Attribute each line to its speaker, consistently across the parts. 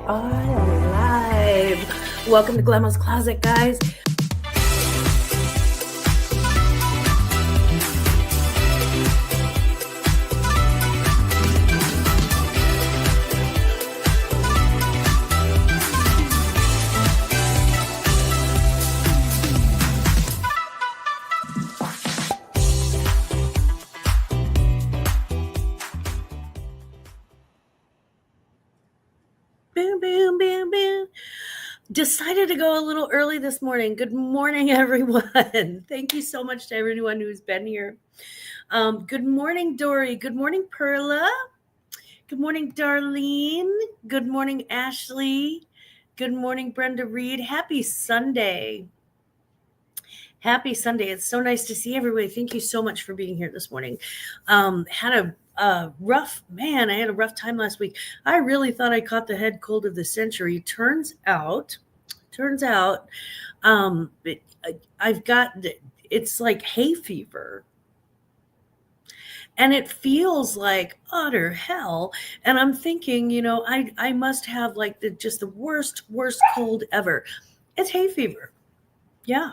Speaker 1: are live. Welcome to Glammaz Closet, guys. Boom, boom, boom, boom. Decided to go a little early this morning. Good morning, everyone. Thank you so much to everyone who's been here. Good morning, Dory. Good morning, Perla. Good morning, Darlene. Good morning, Ashley. Good morning, Brenda Reed. Happy Sunday. Happy Sunday. It's so nice to see everybody. Thank you so much for being here this morning. Had a rough time last week. I really thought I caught the head cold of the century. Turns out, I've got, it's like hay fever. And it feels like utter hell. And I'm thinking, I must have like just the worst cold ever. It's hay fever. Yeah.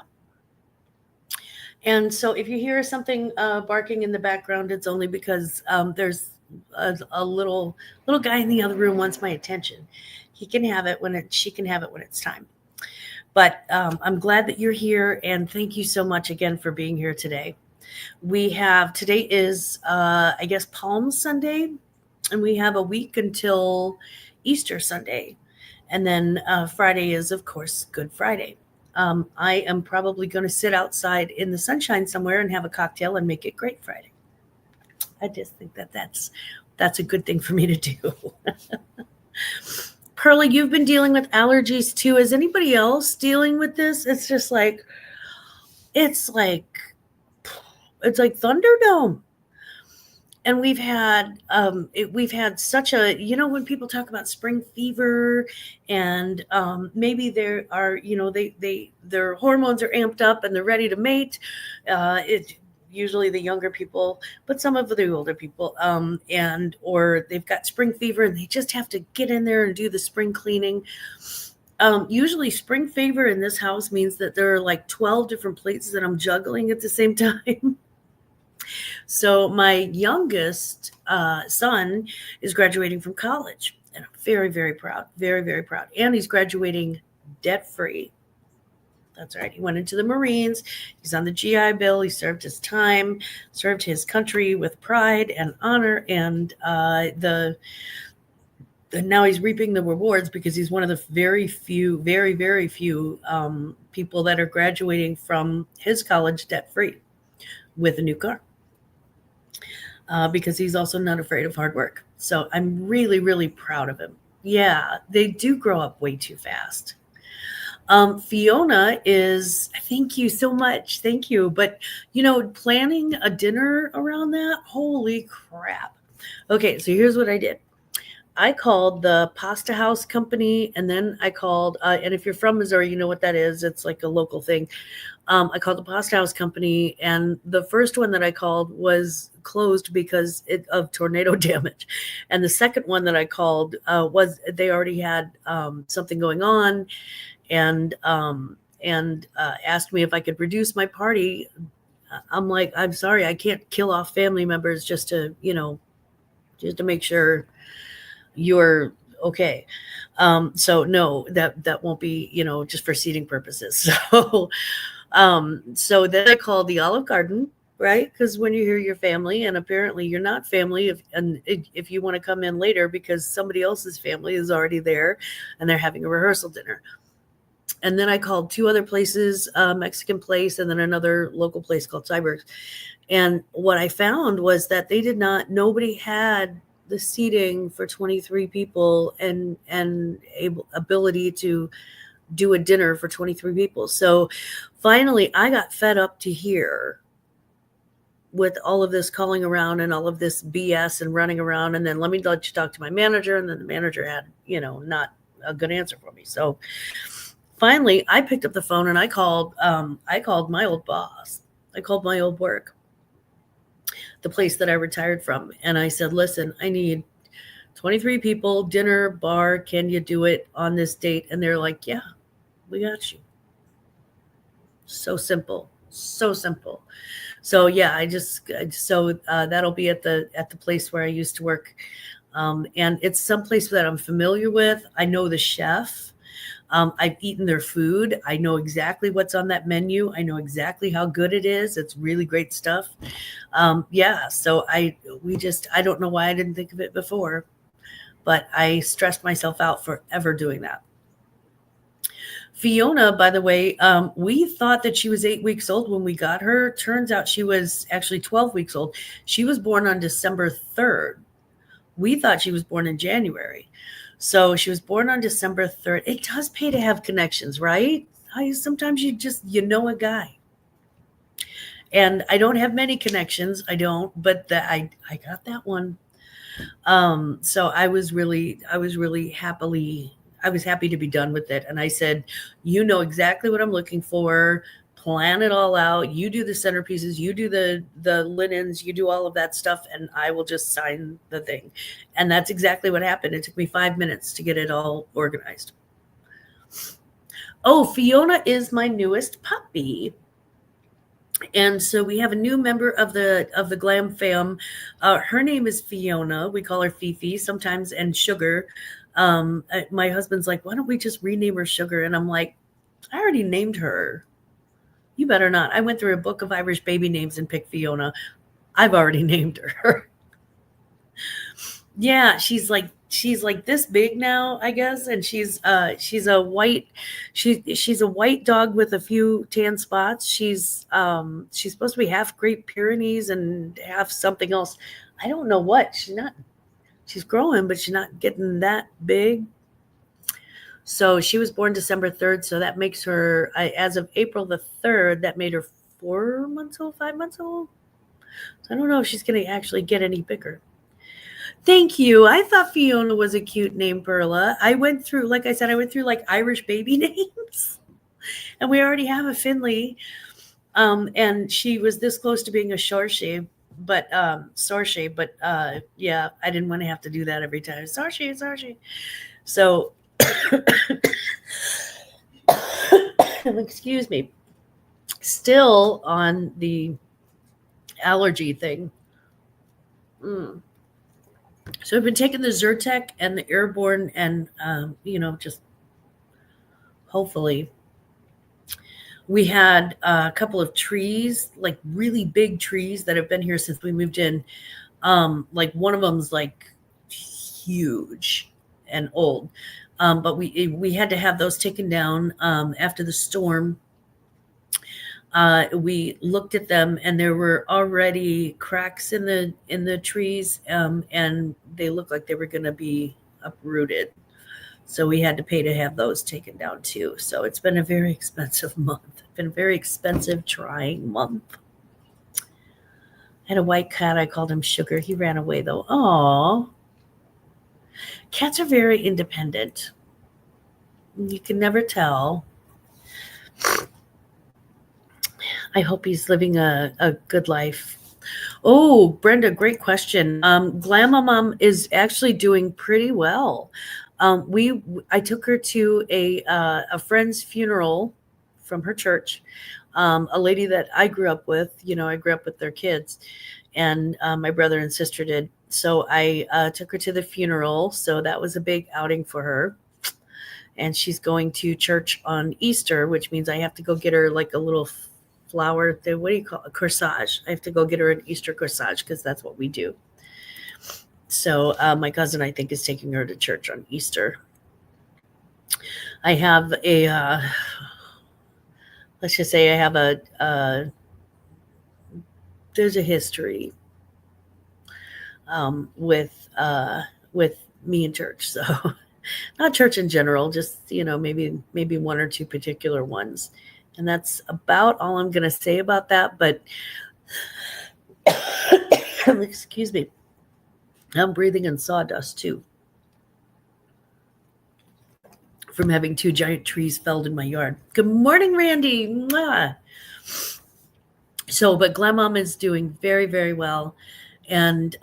Speaker 1: And so if you hear something barking in the background, it's only because there's a little guy in the other room wants my attention. She can have it when it's time. But I'm glad that you're here, and thank you so much again for being here today. Today is, I guess, Palm Sunday, and we have a week until Easter Sunday. And then Friday is, of course, Good Friday. I am probably going to sit outside in the sunshine somewhere and have a cocktail and make it Great Friday. I just think that's a good thing for me to do. Pearlie, you've been dealing with allergies too. Is anybody else dealing with this? It's just like, it's like Thunderdome. And we've had such a, when people talk about spring fever and maybe there are, their hormones are amped up and they're ready to mate. It's usually the younger people, but some of the older people, or they've got spring fever and they just have to get in there and do the spring cleaning. Usually spring fever in this house means that there are like 12 different plates that I'm juggling at the same time. So my youngest son is graduating from college, and I'm very, very proud, very, very proud. And he's graduating debt-free. That's right. He went into the Marines. He's on the GI Bill. He served his time, served his country with pride and honor, and now he's reaping the rewards because he's one of the very, very few people that are graduating from his college debt-free with a new car. Because he's also not afraid of hard work. So I'm really, really proud of him. Yeah, they do grow up way too fast. Fiona is, thank you so much. Thank you. But, planning a dinner around that, holy crap. Okay, so here's what I did. I called the pasta house company, and then I called, and if you're from Missouri, you know what that is. It's like a local thing. I called the pasta house company, and the first one that I called was closed because of tornado damage. And the second one that I called was they already had something going on, and asked me if I could reduce my party. I'm like, I'm sorry, I can't kill off family members just to make sure you're okay. So no, that won't be, just for seating purposes. So then I called the Olive Garden, right? Because when you hear your family, and apparently you're not family, if you want to come in later because somebody else's family is already there and they're having a rehearsal dinner. And then I called two other places, a Mexican place and then another local place called Cyberg's. And what I found was that nobody had the seating for 23 people and ability to do a dinner for 23 people. So finally I got fed up to here with all of this calling around and all of this BS and running around. And then let you talk to my manager. And then the manager had, not a good answer for me. So finally I picked up the phone and I called my old boss. I called my old work, the place that I retired from. And I said, listen, I need 23 people, dinner, bar, can you do it on this date? And they're like, yeah, we got you. So simple. So simple. So yeah, that'll be at the place where I used to work. And it's someplace that I'm familiar with. I know the chef. I've eaten their food. I know exactly what's on that menu. I know exactly how good it is. It's really great stuff. Yeah. So I don't know why I didn't think of it before, but I stressed myself out for ever doing that. Fiona, by the way, we thought that she was 8 weeks old when we got her. Turns out she was actually 12 weeks old. She was born on December 3rd. We thought she was born in January. So she was born on December 3rd. It does pay to have connections, right? Sometimes you know a guy. And I don't have many connections. I don't, but I got that one. So I was happy to be done with it. And I said, you know exactly what I'm looking for. Plan it all out. You do the centerpieces, you do the linens, you do all of that stuff, and I will just sign the thing. And that's exactly what happened. It took me 5 minutes to get it all organized. Oh, Fiona is my newest puppy. And so we have a new member of the Glam fam. Her name is Fiona. We call her Fifi sometimes, and Sugar. My husband's like, why don't we just rename her Sugar? And I'm like, I already named her. You better not. I went through a book of Irish baby names and picked Fiona. I've already named her. Yeah, she's like this big now, I guess, and she's a white dog with a few tan spots. She's supposed to be half Great Pyrenees and half something else. I don't know what. She's growing, but she's not getting that big. So she was born December 3rd, so that makes her, as of April the 3rd, that made her 4 months old, 5 months old. So I don't know if she's going to actually get any bigger. Thank you. I thought Fiona was a cute name, Perla. I went through like Irish baby names, and we already have a Finley, and she was this close to being a Sorshi, but yeah, I didn't want to have to do that every time. Sorshi. So, excuse me, still on the allergy thing. So I've been taking the Zyrtec and the Airborne, and just hopefully. We had a couple of trees, like really big trees that have been here since we moved in. Like one of them's like huge and old. But we had to have those taken down after the storm. We looked at them, and there were already cracks in the trees, and they looked like they were going to be uprooted. So we had to pay to have those taken down too. So it's been a very expensive month. It's been a very expensive, trying month. I had a white cat. I called him Sugar. He ran away though. Aww. Cats are very independent. You can never tell. I hope he's living a good life. Oh, Brenda, great question. Glamma Mom is actually doing pretty well. I took her to a friend's funeral from her church, a lady that I grew up with. I grew up with their kids, and my brother and sister did. So I took her to the funeral. So that was a big outing for her. And she's going to church on Easter, which means I have to go get her like a little flower. What do you call it? A corsage. I have to go get her an Easter corsage because that's what we do. So my cousin, I think, is taking her to church on Easter. I have let's just say I have there's a history with me in church. So not church in general, just, maybe one or two particular ones. And that's about all I'm going to say about that. But excuse me. I'm breathing in sawdust too, from having 2 giant trees felled in my yard. Good morning, Randy. Mwah. So, but Glamma is doing very, very well. And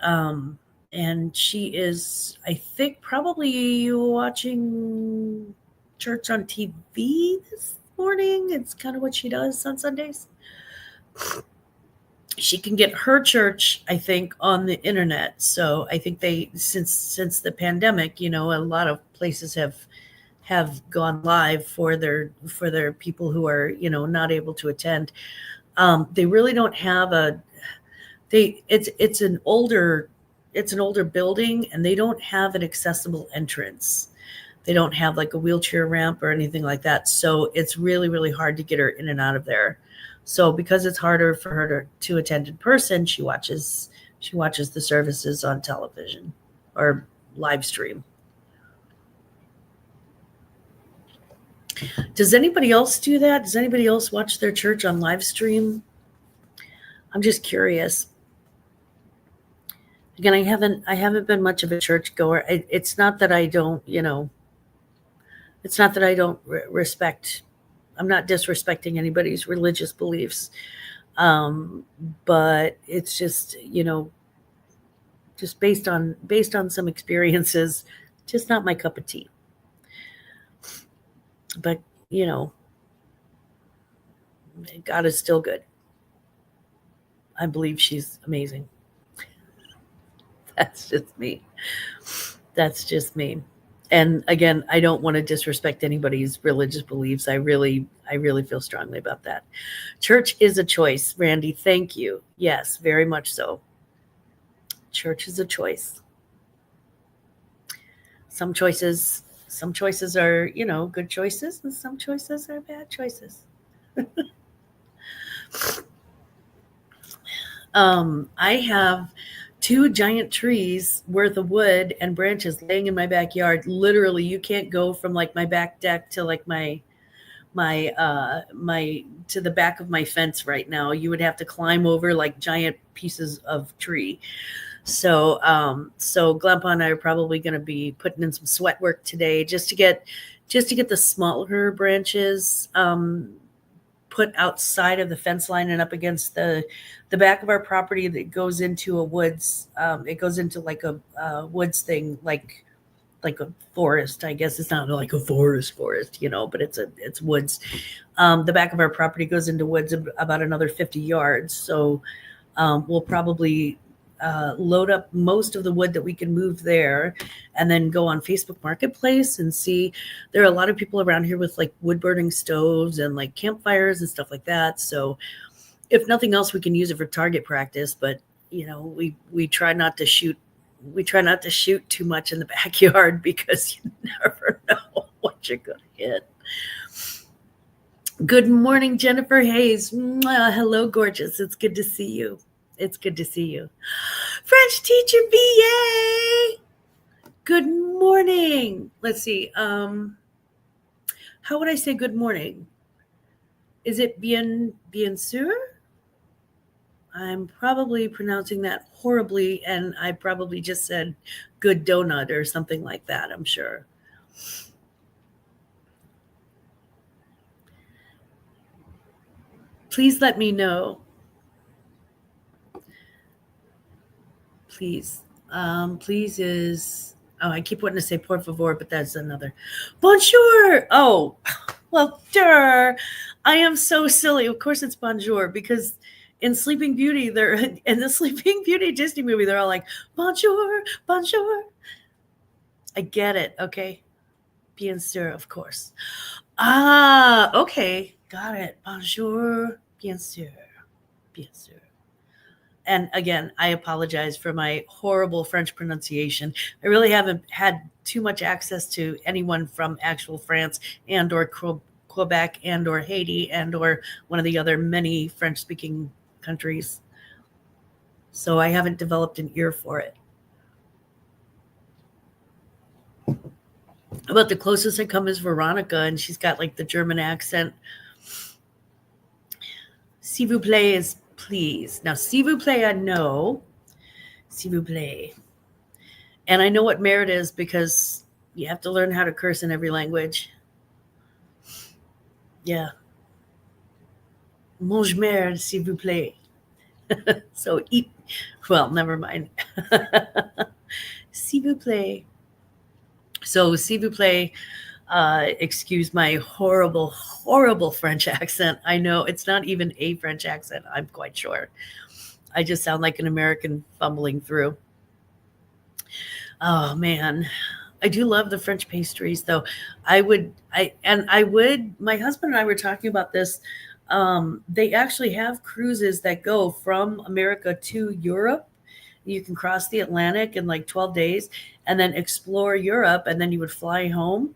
Speaker 1: And she is, I think, probably watching church on TV this morning. It's kind of what she does on Sundays. She can get her church, I think, on the internet. So I think they, since the pandemic, a lot of places have gone live for their people who are not able to attend. They really don't have it's an older building, and they don't have an accessible entrance. They don't have like a wheelchair ramp or anything like that. So it's really, really hard to get her in and out of there. So because it's harder for her to attend in person, she watches the services on television or live stream. Does anybody else do that? Does anybody else watch their church on live stream? I'm just curious. Again, I haven't been much of a church goer. It's not that I don't, it's not that I don't respect. I'm not disrespecting anybody's religious beliefs, but it's just just based on some experiences, just not my cup of tea. But God is still good. I believe she's amazing. That's just me. That's just me. And again, I don't want to disrespect anybody's religious beliefs. I really feel strongly about that. Church is a choice, Randy. Thank you. Yes, very much so. Church is a choice. Some choices are, good choices, and some choices are bad choices. I have 2 giant trees worth of wood and branches laying in my backyard. Literally, you can't go from like my back deck to like my to the back of my fence right now. You would have to climb over like giant pieces of tree. So Glamma and I are probably going to be putting in some sweat work today just to get the smaller branches put outside of the fence line and up against the back of our property that goes into a woods. It goes into like a woods thing, like a forest. I guess it's not like a forest, but it's woods. The back of our property goes into woods about another 50 yards. So we'll probably load up most of the wood that we can move there, and then go on Facebook Marketplace and see. There are a lot of people around here with like wood burning stoves and like campfires and stuff like that. So if nothing else, we can use it for target practice. But we try not to shoot. We try not to shoot too much in the backyard because you never know what you're going to hit. Good morning, Jennifer Hayes. Hello, gorgeous. It's good to see you. It's good to see you. French teacher BA. Good morning. Let's see. How would I say good morning? Is it bien sûr? I'm probably pronouncing that horribly, and I probably just said good donut or something like that, I'm sure. Please let me know. Please. Please is, I keep wanting to say por favor, but that's another. Bonjour. Oh, well, I am so silly. Of course it's bonjour, because in Sleeping Beauty, in the Sleeping Beauty Disney movie, they're all like, bonjour, bonjour. I get it. Okay. Bien sûr, of course. Okay. Got it. Bonjour, bien sûr. Bien sûr. And again, I apologize for my horrible French pronunciation. I really haven't had too much access to anyone from actual France and or Quebec and or Haiti and or one of the other many French-speaking countries. So I haven't developed an ear for it. About the closest I come is Veronica, and she's got like the German accent. S'il vous plaît is please. Now, s'il vous plaît, I know. S'il vous plaît. And I know what merit is because you have to learn how to curse in every language. Yeah. Mange merde, s'il vous plaît. So eat. Well, never mind. S'il vous plaît. So, s'il vous plaît, excuse my horrible, horrible French accent. I know it's not even a French accent, I'm quite sure. I just sound like an American fumbling through. Oh man, I do love the French pastries though. My husband and I were talking about this. They actually have cruises that go from America to Europe. You can cross the Atlantic in like 12 days and then explore Europe, and then you would fly home.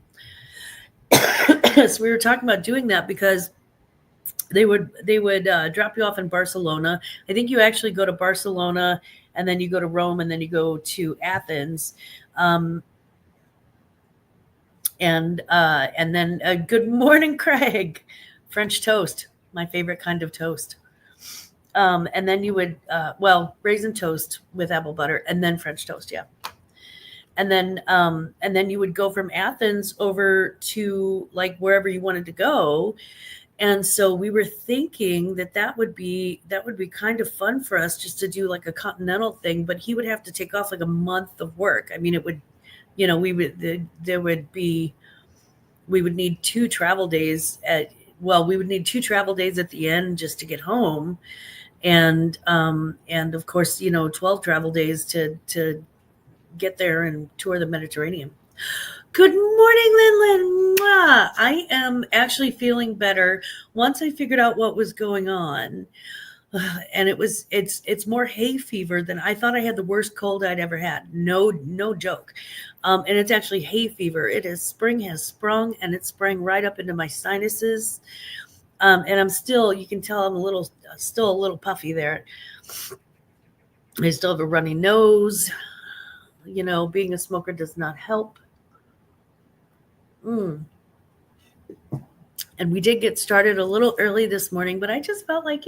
Speaker 1: So we were talking about doing that because they would drop you off in Barcelona. I think you actually go to Barcelona and then you go to Rome and then you go to Athens. Um, and then good morning, Craig. French toast, my favorite kind of toast. And then you would raisin toast with apple butter, and then French toast, yeah. And then you would go from Athens over to like wherever you wanted to go. And so we were thinking that would be kind of fun for us just to do like a continental thing, but he would have to take off like a month of work. I mean, it would, there would be we would need 2 travel days we would need 2 travel days at the end just to get home, and of course 12 travel days to get there and tour the Mediterranean. Good morning, Linlin. Mwah. I am actually feeling better once I figured out what was going on. And it's more hay fever than I thought. I had the worst cold I'd ever had. No joke. And it's actually hay fever. Spring has sprung, and it sprang right up into my sinuses. And you can tell I'm still a little puffy there. I still have a runny nose. Being a smoker does not help. And we did get started a little early this morning, but I just felt like,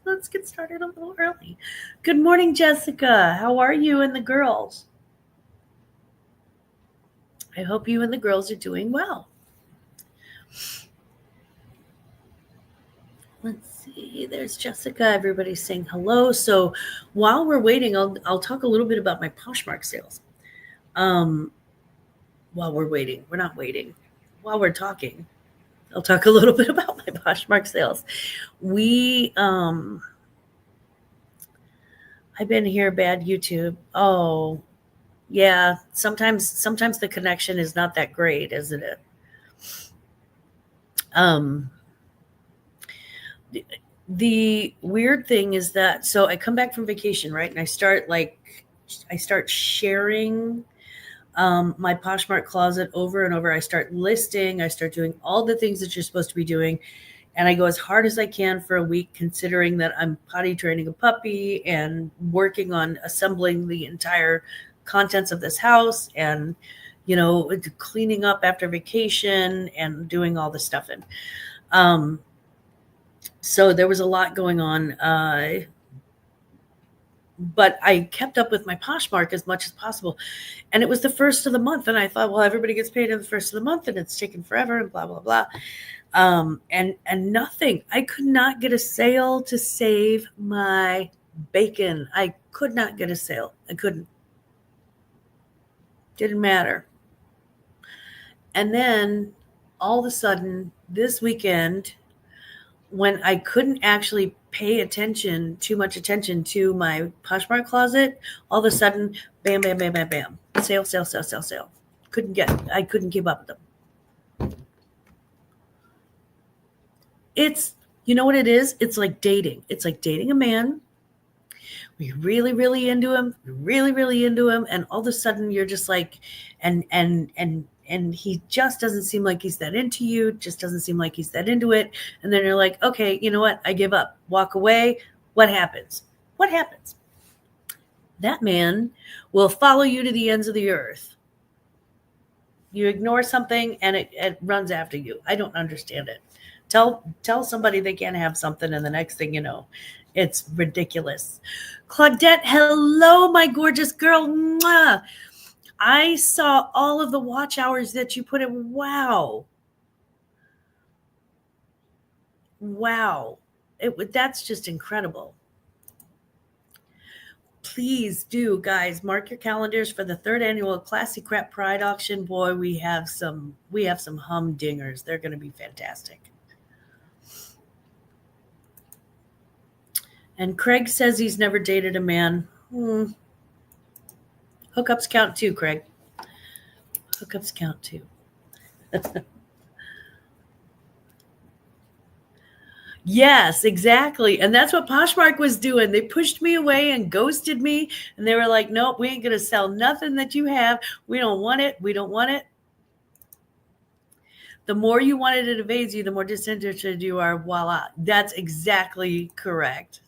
Speaker 1: let's get started a little early. Good morning, Jessica. How are you and the girls? I hope you and the girls are doing well. Let's see. There's Jessica. Everybody's saying hello. So while we're waiting, I'll talk a little bit about my Poshmark sales. While we're waiting, we're not waiting. While we're talking, I'll talk a little bit about my Poshmark sales. I've been here, bad YouTube. Oh, yeah. Sometimes the connection is not that great, isn't it? The weird thing is that, so I come back from vacation, right? And I start sharing my Poshmark closet over and over. I start listing, I start doing all the things that you're supposed to be doing. And I go as hard as I can for a week, considering that I'm potty training a puppy and working on assembling the entire contents of this house and, cleaning up after vacation and doing all this stuff. And so there was a lot going on. But I kept up with my Poshmark as much as possible. And it was the first of the month. And I thought, well, everybody gets paid on the first of the month and it's taken forever and blah, blah, blah. And nothing. I could not get a sale to save my bacon. I could not get a sale. I couldn't. Didn't matter. And then all of a sudden this weekend, when I couldn't actually pay too much attention to my Poshmark closet, all of a sudden, bam, bam, bam, bam, bam. Sale. I couldn't keep up with them. You know what it is? It's like dating. It's like dating a man. We're really, really into him. And all of a sudden you're just like, and he just doesn't seem like he's that into you, just doesn't seem like he's that into it. And then you're like, okay, you know what? I give up. Walk away. What happens? That man will follow you to the ends of the earth. You ignore something and it runs after you. I don't understand it. Tell somebody they can't have something, and the next thing you know, it's ridiculous. Claudette, hello, my gorgeous girl. Mwah. I saw all of the watch hours that you put in. Wow. That's just incredible. please do, guys, mark your calendars for the 3rd annual Classy Crap Pride auction. Boy, we have some humdingers. They're going to be fantastic. And Craig says he's never dated a man. Hookups count too, Craig. Hookups count too. Yes, exactly. And that's what Poshmark was doing. They pushed me away and ghosted me. And they were like, nope, we ain't going to sell nothing that you have. We don't want it. We don't want it. The more you want it, it evades you, the more disinterested you are. Voila. That's exactly correct.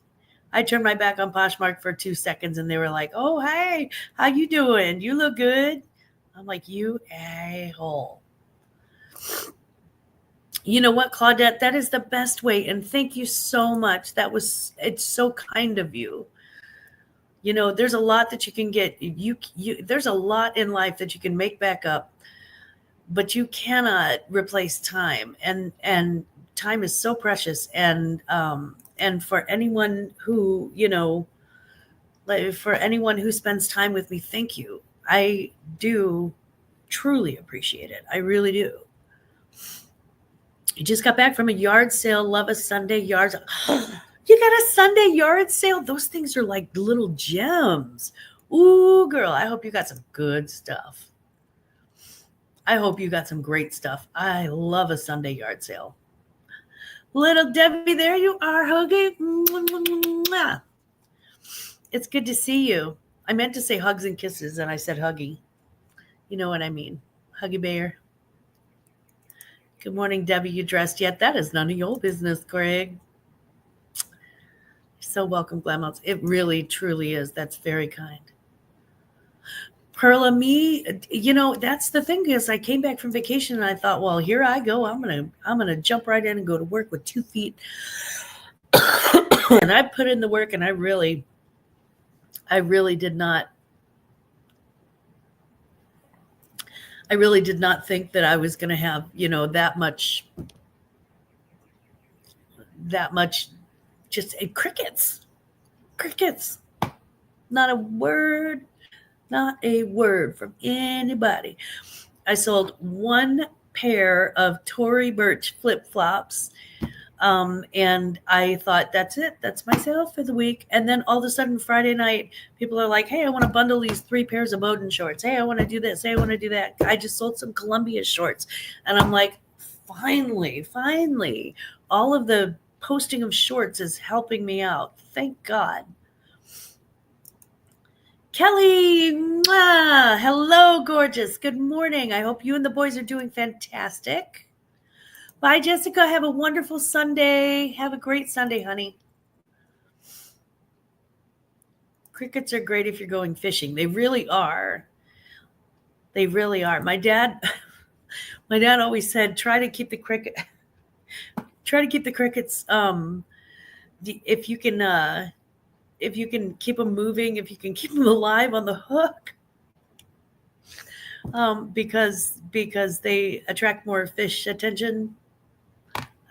Speaker 1: I turned my back on Poshmark for 2 seconds and they were like, oh, hey, how you doing? You look good. I'm like, you a-hole. You know what, Claudette? That is the best way. And thank you so much. It's so kind of you. You know, there's a lot that you can get. There's a lot in life that you can make back up, but you cannot replace time. And time is so precious. And for anyone who, for anyone who spends time with me, thank you. I do truly appreciate it. I really do. You just got back from a yard sale. Love a Sunday yard sale. You got a Sunday yard sale? Those things are like little gems. Ooh, girl, I hope you got some good stuff. I hope you got some great stuff. I love a Sunday yard sale. Little Debbie, there you are, Huggy. It's good to see you. I meant to say hugs and kisses, and I said Huggy. You know what I mean. Huggy Bear. Good morning, Debbie. You dressed yet? That is none of your business, Craig. You're so welcome, Glammaz. It really, truly is. That's very kind. Perla, me, that's the thing is I came back from vacation and I thought, well, here I go. I'm gonna jump right in and go to work with 2 feet. And I put in the work, and I really did not. I really did not think that I was going to have, that much, just crickets. Not a word from anybody. I sold 1 pair of Tory Burch flip-flops. And I thought, that's it. That's my sale for the week. And then all of a sudden Friday night, people are like, hey, I want to bundle these 3 pairs of Bowden shorts. Hey, I want to do this. Hey, I want to do that. I just sold some Columbia shorts. And I'm like, finally, all of the posting of shorts is helping me out. Thank God. Kelly, hello, gorgeous. Good morning. I hope you and the boys are doing fantastic. Bye, Jessica. Have a wonderful Sunday. Have a great Sunday, honey. Crickets are great if you're going fishing. They really are. They really are. My dad always said, try to keep the crickets. If you can keep them moving, if you can keep them alive on the hook. Because they attract more fish attention.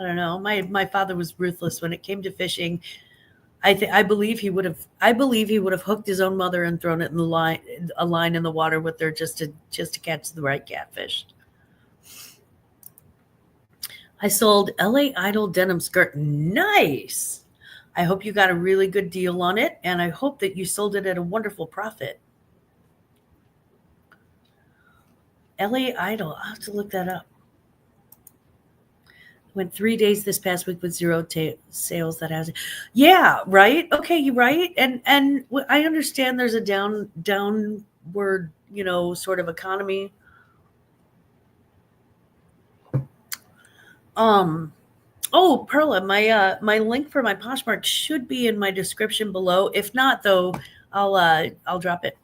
Speaker 1: I don't know. My father was ruthless when it came to fishing. I believe he would have hooked his own mother and thrown it in a line in the water with her just to catch the right catfish. I sold LA Idol denim skirt. Nice. I hope you got a really good deal on it, and I hope that you sold it at a wonderful profit. LA Idol. I'll have to look that up. Went 3 days this past week with 0 sales. That has, yeah, right. Okay, you're right. And I understand there's a downward, sort of economy. Oh, Perla, my link for my Poshmark should be in my description below. If not, though, I'll drop it.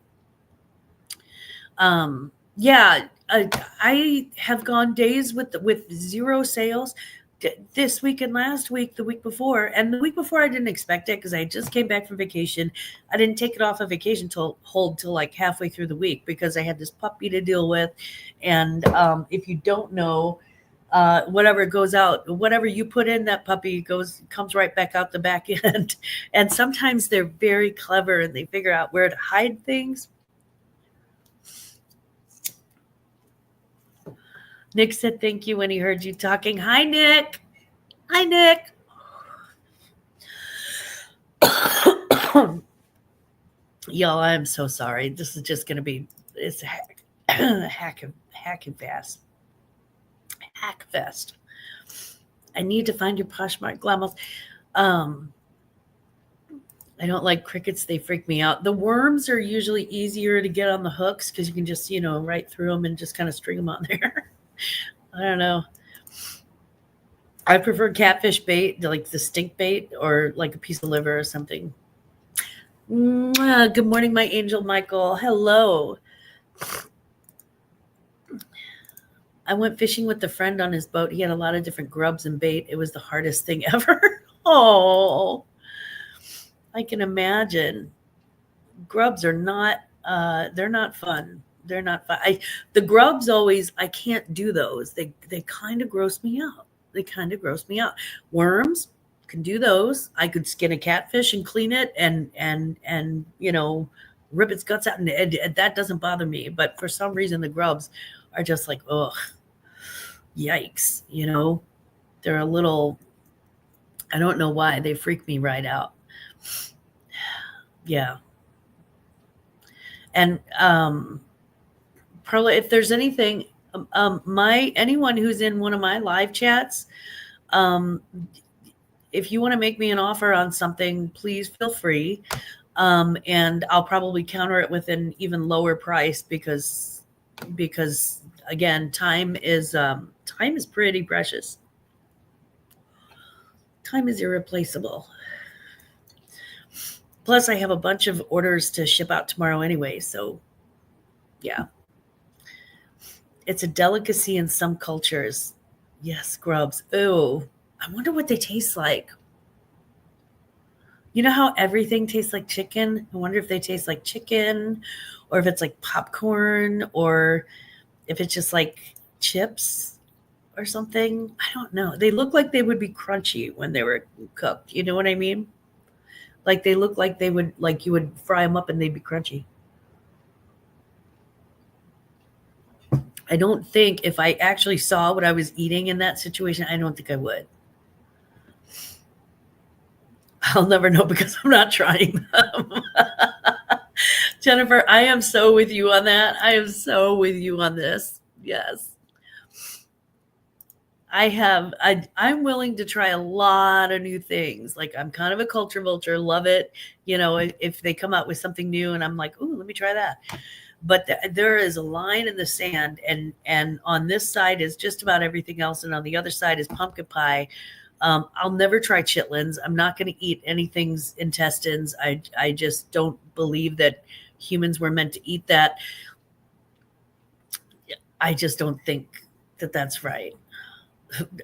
Speaker 1: Yeah. I have gone days with 0 sales this week and last week, the week before. And the week before I didn't expect it because I just came back from vacation. I didn't take it off of vacation till like halfway through the week because I had this puppy to deal with. And if you don't know, whatever goes out, whatever you put in that puppy comes right back out the back end. And sometimes they're very clever and they figure out where to hide things. Nick said thank you when he heard you talking. Hi, Nick. Hi, Nick. Y'all, I'm so sorry. This is just going to be, it's a hacking fast. Hack fest. I need to find your Poshmark Glammaz. I don't like crickets. They freak me out. The worms are usually easier to get on the hooks because you can just, right through them and just kind of string them on there. I don't know. I prefer catfish bait, like the stink bait, or like a piece of liver or something. Good morning, my angel Michael. Hello. I went fishing with a friend on his boat. He had a lot of different grubs and bait. It was the hardest thing ever. Oh, I can imagine. Grubs are not, they're not fun. They're not fun. The grubs always, I can't do those. They kind of gross me out. Worms, can do those. I could skin a catfish and clean it and rip its guts out, and that doesn't bother me. But for some reason, the grubs are just like, ugh, yikes. They're a little, I don't know why, they freak me right out. Yeah. And Perla, if there's anything, anyone who's in one of my live chats, if you want to make me an offer on something, please feel free. And I'll probably counter it with an even lower price because again, time is pretty precious. Time is irreplaceable. Plus, I have a bunch of orders to ship out tomorrow anyway. So, yeah. It's a delicacy in some cultures. Yes, grubs. Ooh, I wonder what they taste like. You know how everything tastes like chicken? I wonder if they taste like chicken, or if it's like popcorn, or if it's just like chips or something. I don't know. They look like they would be crunchy when they were cooked. You know what I mean? Like they look like they would, like you would fry them up and they'd be crunchy. I don't think if I actually saw what I was eating in that situation, I don't think I would. I'll never know because I'm not trying them. Jennifer, I am so with you on that. I am so with you on this. Yes. I'm willing to try a lot of new things. Like I'm kind of a culture vulture, love it. If they come out with something new and I'm like, ooh, let me try that. But there is a line in the sand, and on this side is just about everything else, and on the other side is pumpkin pie. I'll never try chitlins. I'm not going to eat anything's intestines. I just don't believe that humans were meant to eat that. I just don't think that that's right.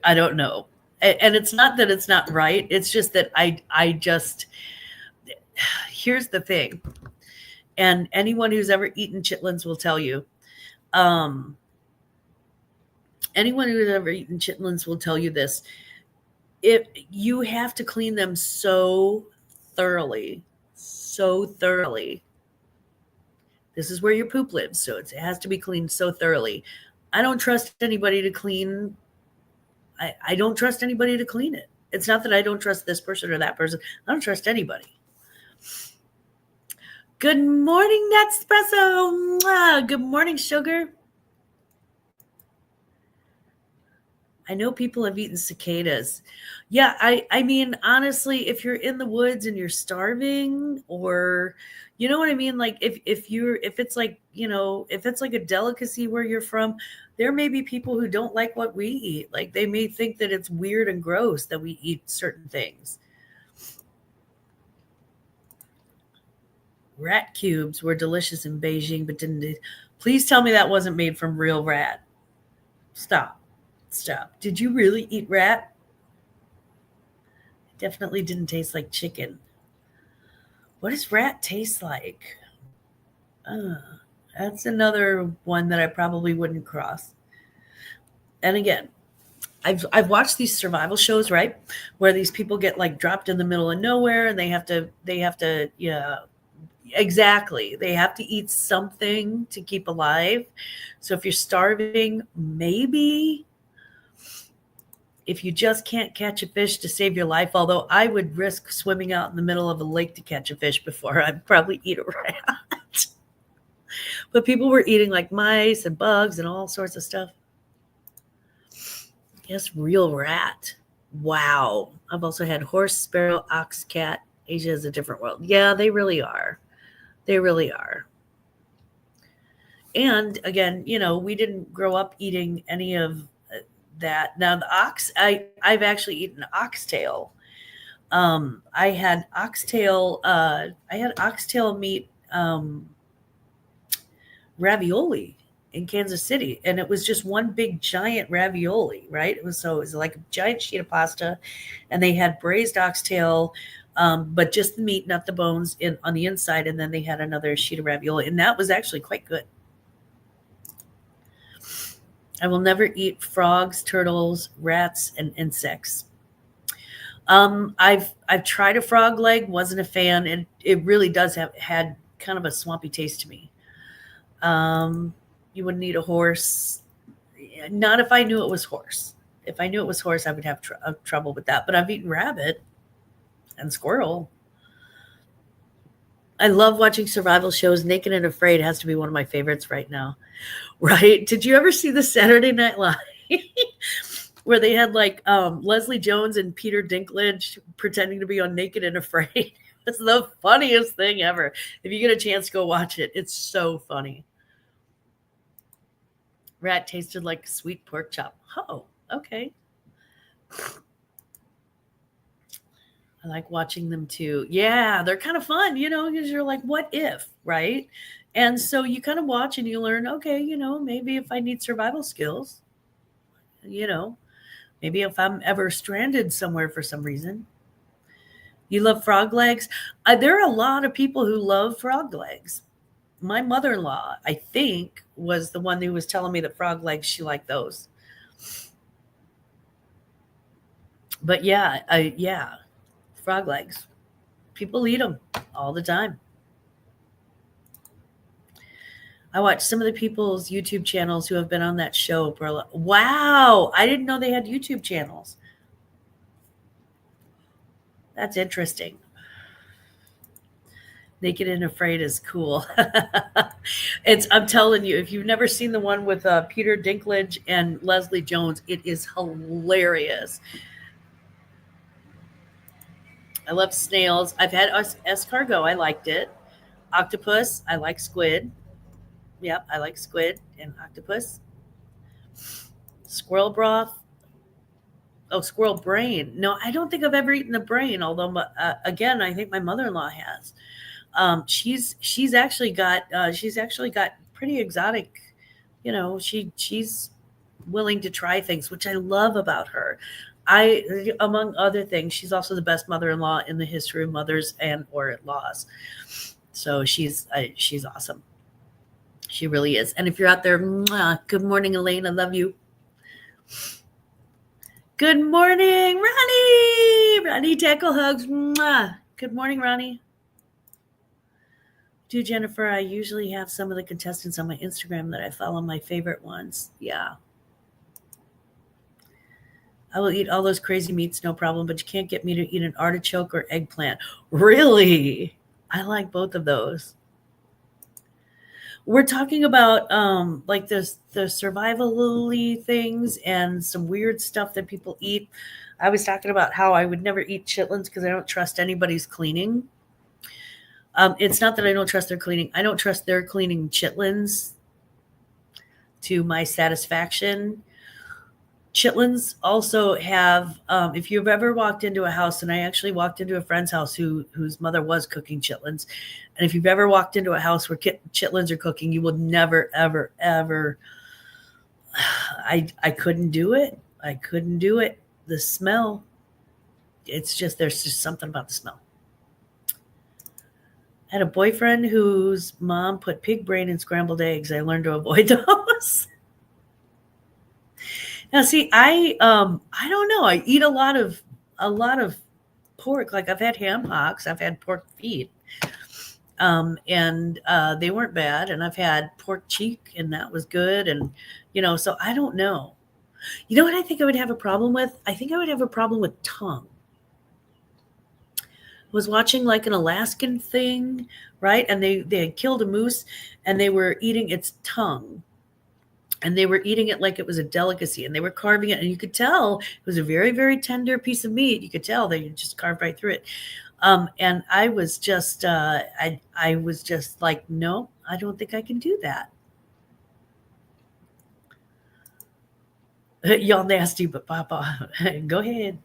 Speaker 1: I don't know. And it's not that it's not right. It's just that here's the thing. And anyone who's ever eaten chitlins will tell you, this. If you have to clean them so thoroughly. This is where your poop lives. So it has to be cleaned so thoroughly. I don't trust anybody to clean. I don't trust anybody to clean it. It's not that I don't trust this person or that person. I don't trust anybody. Good morning, Nespresso. Good morning, sugar. I know people have eaten cicadas. Yeah, I mean, honestly, if you're in the woods and you're starving, or you know what I mean? Like if it's like, if it's like a delicacy where you're from, there may be people who don't like what we eat. Like they may think that it's weird and gross that we eat certain things. Rat cubes were delicious in Beijing, but didn't. Please tell me that wasn't made from real rat. Stop. Did you really eat rat? It definitely didn't taste like chicken. What does rat taste like? That's another one that I probably wouldn't cross. And again, I've watched these survival shows, right, where these people get like dropped in the middle of nowhere and they have to yeah, exactly, they have to eat something to keep alive. So if you're starving, maybe if you just can't catch a fish to save your life, although I would risk swimming out in the middle of a lake to catch a fish before I'd probably eat a rat. But people were eating like mice and bugs and all sorts of stuff. Yes, real rat. Wow. I've also had horse, sparrow, ox, cat. Asia is a different world. Yeah, they really are. They really are. And again, we didn't grow up eating any of that. Now the ox, I've actually eaten oxtail. I had oxtail meat ravioli in Kansas City, and it was just one big giant ravioli, right? It was like a giant sheet of pasta, and they had braised oxtail, but just the meat, not the bones, in on the inside, and then they had another sheet of ravioli, and that was actually quite good. I will never eat frogs, turtles, rats, and insects. I've tried a frog leg, wasn't a fan, and it really does have had kind of a swampy taste to me. Um, you wouldn't eat a horse. Not if I knew it was horse. If I knew it was horse, I would have trouble with that. But I've eaten rabbit and squirrel. I love watching survival shows. Naked and Afraid has to be one of my favorites right now. Right? Did you ever see the Saturday Night Live? Where they had like Leslie Jones and Peter Dinklage pretending to be on Naked and Afraid. It's the funniest thing ever. If you get a chance, go watch it. It's so funny. Rat tasted like sweet pork chop. Oh, okay. I like watching them too. Yeah, they're kind of fun, because you're like, what if, right? And so you kind of watch and you learn, okay, maybe if I need survival skills, you know, maybe if I'm ever stranded somewhere for some reason. You love frog legs? There are a lot of people who love frog legs. My mother-in-law, I think, was the one who was telling me that frog legs, she liked those. But yeah, frog legs. People eat them all the time. I watch some of the people's YouTube channels who have been on that show. Wow, I didn't know they had YouTube channels. That's interesting. Naked and Afraid is cool. I'm telling you, if you've never seen the one with Peter Dinklage and Leslie Jones, it is hilarious. I love snails. I've had escargot. I liked it. Octopus. I like squid. Yep, I like squid and octopus. Squirrel broth. Oh, squirrel brain. No, I don't think I've ever eaten the brain. Although, again, I think my mother-in-law has. She's actually got pretty exotic. She's willing to try things, which I love about her. Among other things, she's also the best mother-in-law in the history of mothers and or laws. So she's awesome. She really is. And if you're out there, mwah, good morning, Elaine. I love you. Good morning, Ronnie. Ronnie tackle hugs. Mwah. Good morning, Ronnie. Do Jennifer, I usually have some of the contestants on my Instagram that I follow, my favorite ones. Yeah. I will eat all those crazy meats, no problem, but you can't get me to eat an artichoke or eggplant. Really? I like both of those. We're talking about like the survival-y things and some weird stuff that people eat. I was talking about how I would never eat chitlins because I don't trust anybody's cleaning. It's not that I don't trust their cleaning. I don't trust their cleaning chitlins to my satisfaction. Chitlins also have, if you've ever walked into a house, and I actually walked into a friend's house whose mother was cooking chitlins, and if you've ever walked into a house where chitlins are cooking, you will never, ever, ever. I couldn't do it. I couldn't do it. The smell. There's just something about the smell. I had a boyfriend whose mom put pig brain in scrambled eggs. I learned to avoid those. Now, see, I don't know. I eat a lot of pork. Like I've had ham hocks, I've had pork feet, and they weren't bad. And I've had pork cheek, and that was good. And so I don't know. You know what I think I would have a problem with? I think I would have a problem with tongue. Was watching like an Alaskan thing, right? And they had killed a moose, and they were eating its tongue, and they were eating it like it was a delicacy, and they were carving it, and you could tell it was a very, very tender piece of meat. You could tell they just carved right through it. And I was just I was just like, no, I don't think I can do that. Y'all nasty, but Papa, go ahead.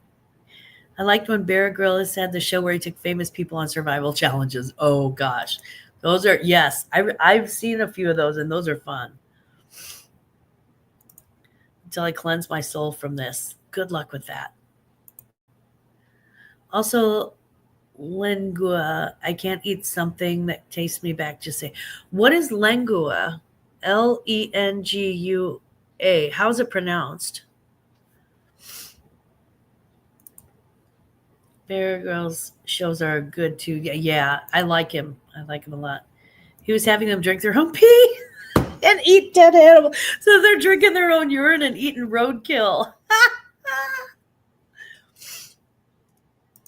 Speaker 1: I liked when Bear Grylls had the show where he took famous people on survival challenges. Oh gosh, those are, yes. I've seen a few of those, and those are fun. Until I cleanse my soul from this. Good luck with that. Also, lengua. I can't eat something that tastes me back. Just say, what is lengua? Lengua. How's it pronounced? Bear Grylls shows are good too. Yeah, yeah, I like him. I like him a lot. He was having them drink their own pee and eat dead animals. So they're drinking their own urine and eating roadkill.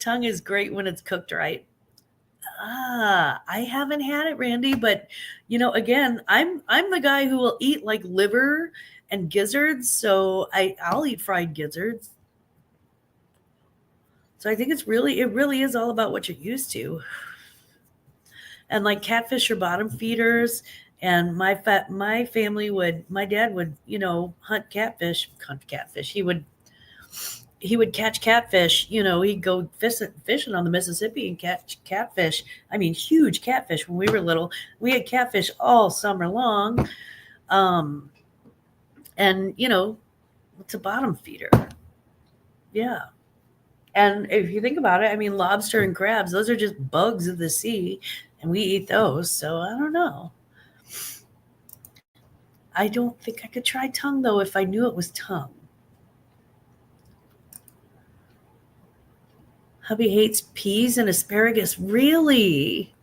Speaker 1: Tongue is great when it's cooked right. I haven't had it, Randy, but again, I'm the guy who will eat like liver and gizzards, so I'll eat fried gizzards. So I think it really is all about what you're used to. And like catfish are bottom feeders, and my family my dad would, hunt catfish. He would catch catfish. He'd go fishing on the Mississippi and catch catfish. I mean, huge catfish. When we were little, we had catfish all summer long. And it's a bottom feeder. Yeah. And if you think about it, I mean, lobster and crabs, those are just bugs of the sea, and we eat those. So I don't know. I don't think I could try tongue, though, if I knew it was tongue. Hubby hates peas and asparagus. Really?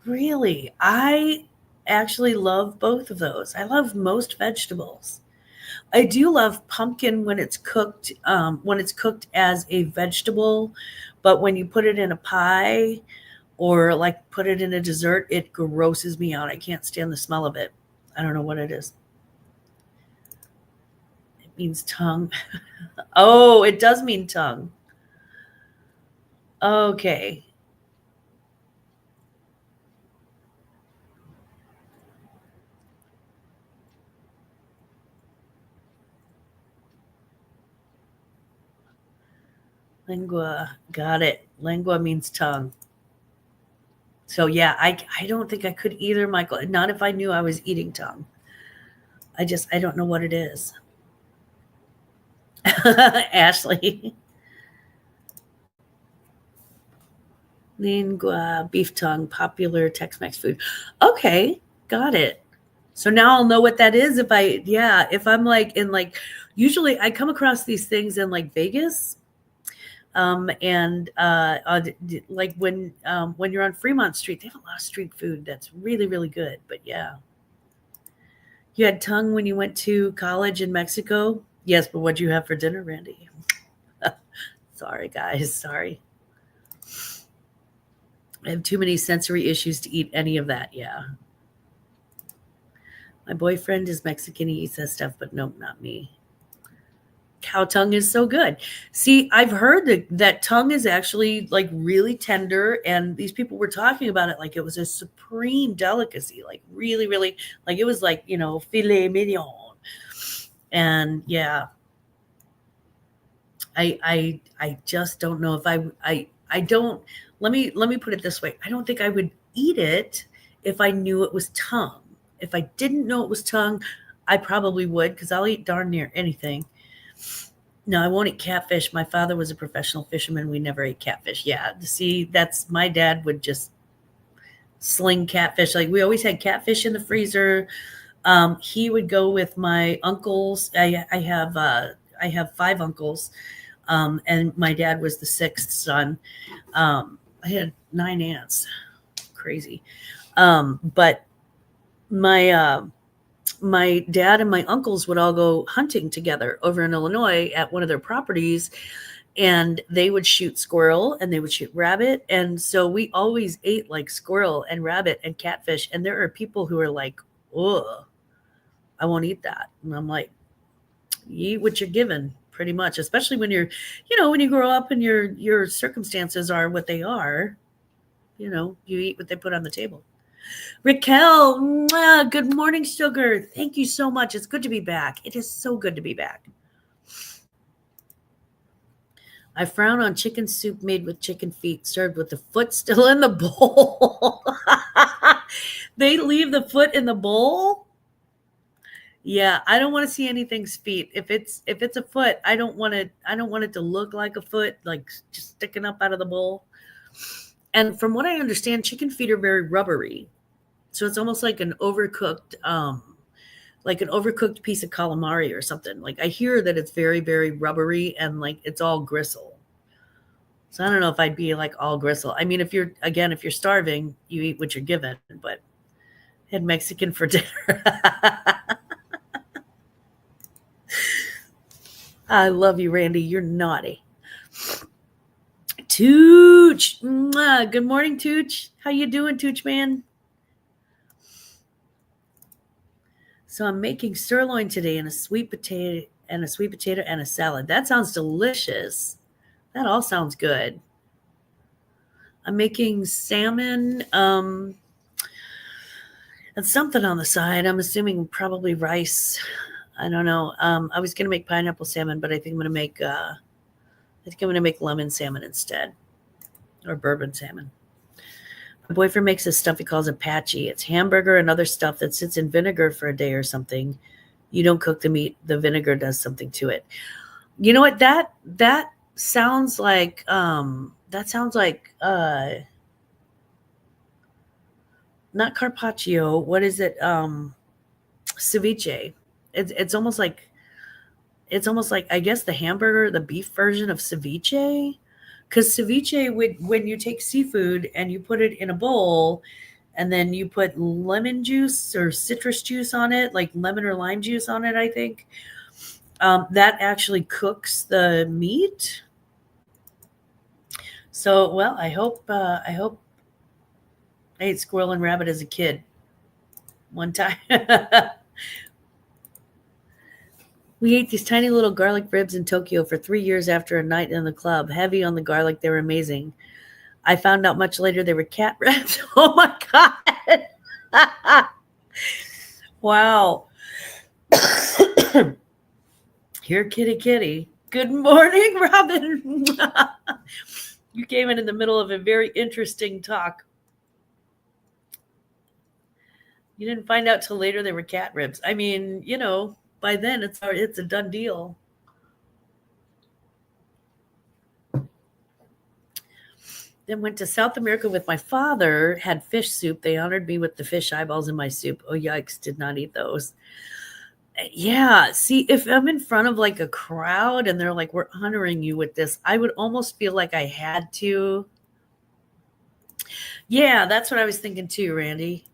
Speaker 1: Really? I actually love both of those. I love most vegetables. I do love pumpkin when it's cooked as a vegetable, but when you put it in a pie or like put it in a dessert, it grosses me out. I can't stand the smell of it. I don't know what it is. It means tongue. Oh, it does mean tongue. Okay. Lingua. Got it. Lingua means tongue. So yeah, I don't think I could either, Michael. Not if I knew I was eating tongue. I don't know what it is. Ashley. Lingua, beef tongue, popular Tex-Mex food. Okay, got it. So now I'll know what that is if I'm like usually I come across these things in like Vegas. And like when you're on Fremont Street, they have a lot of street food that's really, really good. But yeah. You had tongue when you went to college in Mexico? Yes, but what'd you have for dinner, Randy? Sorry, guys. Sorry. I have too many sensory issues to eat any of that. Yeah. My boyfriend is Mexican. He eats that stuff, but nope, not me. Cow tongue is so good. See, I've heard that tongue is actually like really tender, and these people were talking about it like it was a supreme delicacy, like really, really, like it was like, filet mignon. And yeah, I just don't know if I don't. Let me put it this way. I don't think I would eat it if I knew it was tongue. If I didn't know it was tongue, I probably would, because I'll eat darn near anything. No, I won't eat catfish. My father was a professional fisherman. We never ate catfish. Yeah, see, that's my dad would just sling catfish. Like we always had catfish in the freezer. He would go with my uncles. I have 5 uncles, and my dad was the 6th son. I had 9 aunts. Crazy. But my dad and my uncles would all go hunting together over in Illinois at one of their properties, and they would shoot squirrel and they would shoot rabbit. And so we always ate like squirrel and rabbit and catfish. And there are people who are like, oh, I won't eat that. And I'm like, you eat what you're given, pretty much, especially when you're, when you grow up and your circumstances are what they are, you eat what they put on the table. Raquel, good morning, sugar. Thank you so much. It's good to be back. It is so good to be back. I frown on chicken soup made with chicken feet served with the foot still in the bowl. They leave the foot in the bowl? Yeah, I don't want to see anything's feet. If it's a foot, I don't want it to look like a foot, like just sticking up out of the bowl. And from what I understand, chicken feet are very rubbery. So it's almost like an overcooked piece of calamari or something. Like I hear that it's very, very rubbery and like it's all gristle. So I don't know if I'd be like all gristle. I mean, if you're starving, you eat what you're given, but I had Mexican for dinner. I love you, Randy. You're naughty. Tooch. Good morning, Tooch. How you doing, Tooch man? So I'm making sirloin today and a sweet potato and a salad. That sounds delicious. That all sounds good. I'm making salmon and something on the side. I'm assuming probably rice. I don't know. I was going to make pineapple salmon, but I think I'm going to make lemon salmon instead, or bourbon salmon. My boyfriend makes this stuff he calls a patchy. It's hamburger and other stuff that sits in vinegar for a day or something. You don't cook the meat. The vinegar does something to it. You know what? That sounds like not carpaccio. What is it? Ceviche. It's almost like I guess the hamburger, the beef version of ceviche. Because ceviche, when you take seafood and you put it in a bowl and then you put lemon juice or citrus juice on it, like lemon or lime juice on it, I think, that actually cooks the meat. So, well, I hope I ate squirrel and rabbit as a kid one time. We ate these tiny little garlic ribs in Tokyo for 3 years after a night in the club. Heavy on the garlic. They were amazing. I found out much later they were cat ribs. Oh, my God. Wow. Here, kitty, kitty. Good morning, Robin. You came in the middle of a very interesting talk. You didn't find out till later they were cat ribs. I mean, by then it's a done deal. Then went to South America with my father, had fish soup. They honored me with the fish eyeballs in my soup. Oh, yikes, did not eat those. Yeah, see, if I'm in front of like a crowd and they're like, we're honoring you with this, I would almost feel like I had to. Yeah, that's what I was thinking too, Randy.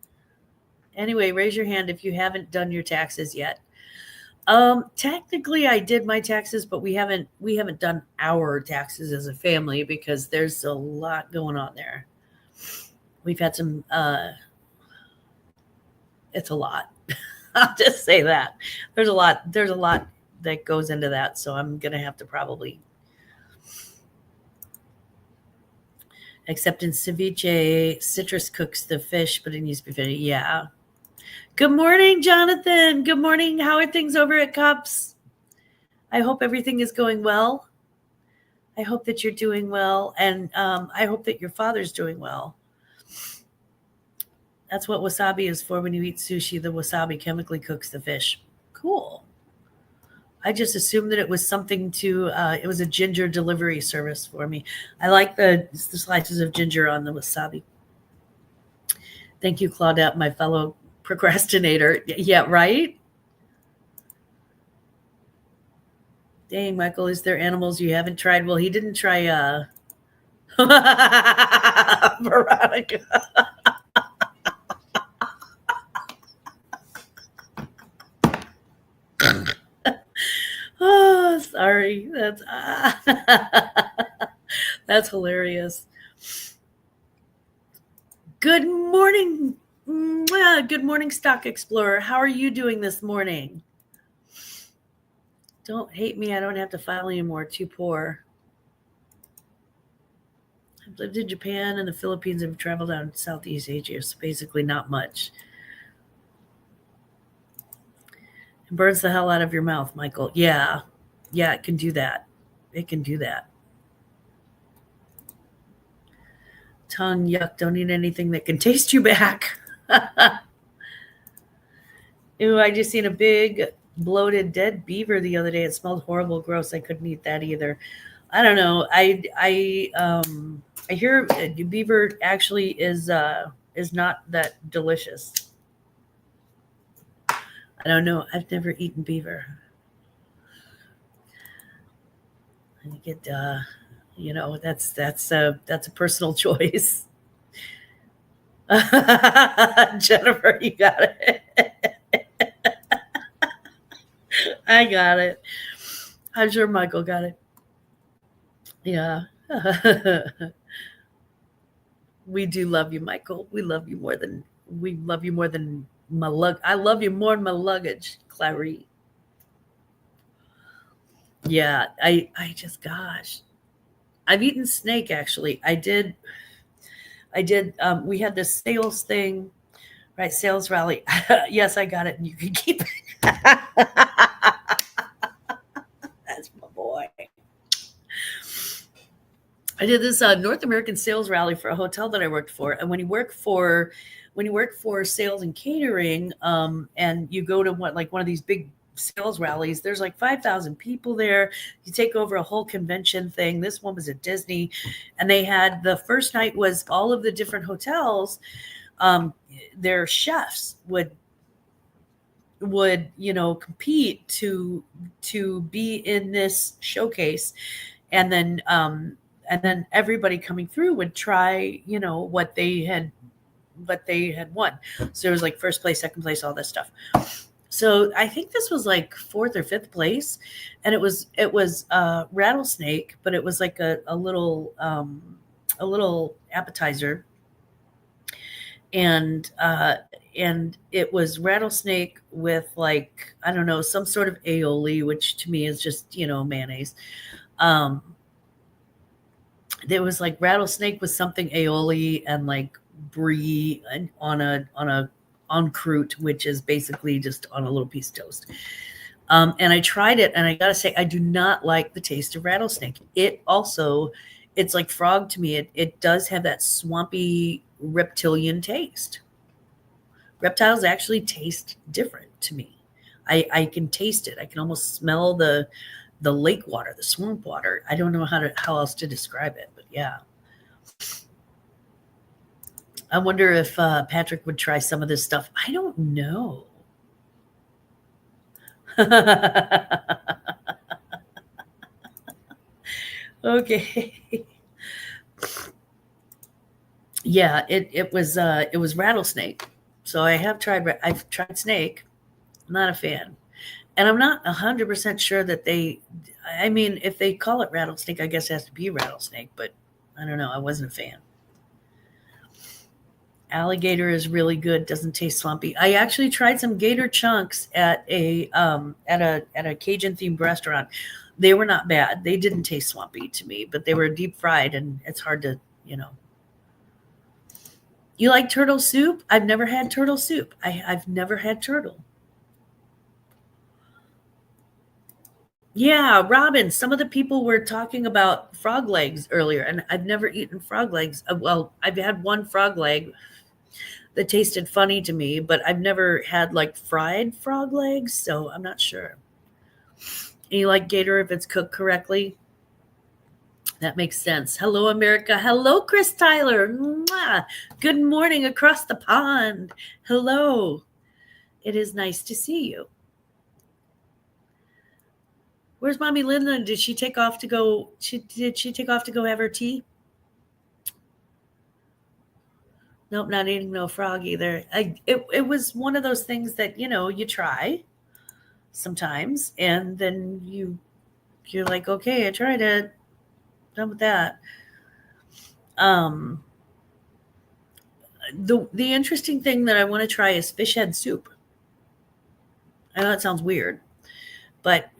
Speaker 1: Anyway, raise your hand if you haven't done your taxes yet. Technically I did my taxes, but we haven't done our taxes as a family because there's a lot going on there. We've had some, it's a lot. I'll just say that there's a lot that goes into that. So I'm going to have to probably, except in ceviche, citrus cooks the fish, but it needs to be finished. Yeah. Good morning, Jonathan. Good morning. How are things over at Cups? I hope everything is going well. I hope that you're doing well. And I hope that your father's doing well. That's what wasabi is for when you eat sushi. The wasabi chemically cooks the fish. Cool. I just assumed that it was something it was a ginger delivery service for me. I like the slices of ginger on the wasabi. Thank you, Claudette, my fellow procrastinator. Yeah, right? Dang, Michael, is there animals you haven't tried? Well, he didn't try Veronica. Oh, sorry. That's hilarious. Good morning. Good morning, Stock Explorer. How are you doing this morning? Don't hate me. I don't have to file anymore. Too poor. I've lived in Japan and the Philippines and traveled out in Southeast Asia. So basically not much. It burns the hell out of your mouth, Michael. Yeah. Yeah, it can do that. It can do that. Tongue, yuck, don't eat anything that can taste you back. Ew, I just seen a big bloated dead beaver the other day. It smelled horrible, gross. I couldn't eat that either. I don't know. I hear beaver actually is not that delicious. I don't know. I've never eaten beaver. I think it that's a personal choice. Jennifer, you got it. I got it. I'm sure Michael got it. Yeah. We do love you, Michael. We love you more than my lug. I love you more than my luggage, Clary. Yeah, I just gosh. I've eaten snake actually. I did we had this sales thing, right? Sales rally. Yes, I got it, and you can keep it. That's my boy. I did this North American sales rally for a hotel that I worked for, and when you work for sales and catering, and you go to one of these big sales rallies, there's like 5,000 people there. You take over a whole convention thing. This one was at Disney, and they had the first night was all of the different hotels. Their chefs would compete to be in this showcase, and then everybody coming through would try what they had won. So it was like first place, second place, all this stuff. So I think this was like fourth or fifth place, and it was rattlesnake, but it was like a little appetizer, and it was rattlesnake with like, I don't know, some sort of aioli, which to me is just mayonnaise. There was like rattlesnake with something aioli, and like brie on croûte, which is basically just on a little piece of toast. And I tried it, and I gotta say, I do not like the taste of rattlesnake. It's like frog to me. It does have that swampy reptilian taste. Reptiles actually taste different to me. I can taste it. I can almost smell the lake water, the swamp water. I don't know how else to describe it, but yeah. I wonder if Patrick would try some of this stuff. I don't know. Okay. Yeah, it was rattlesnake. So I've tried snake. Not a fan. And I'm not 100% sure that if they call it rattlesnake, I guess it has to be rattlesnake, but I don't know. I wasn't a fan. Alligator is really good. Doesn't taste swampy. I actually tried some gator chunks at a Cajun themed restaurant. They were not bad. They didn't taste swampy to me, but they were deep fried, and it's hard to. You like turtle soup? I've never had turtle soup. I've never had turtle. Yeah, Robin, some of the people were talking about frog legs earlier, and I've never eaten frog legs. Well, I've had one frog leg that tasted funny to me, but I've never had like fried frog legs, so I'm not sure. And you like gator if it's cooked correctly? That makes sense. Hello, America. Hello, Chris Tyler. Mwah. Good morning across the pond. Hello. It is nice to see you. Where's Mommy Linda? Did she take off to go? Did she take off to go have her tea? Nope, not eating no frog either. It was one of those things that you try sometimes, and then you're like, okay, I tried it. Done with that. Um, the interesting thing that I want to try is fish head soup. I know that sounds weird, but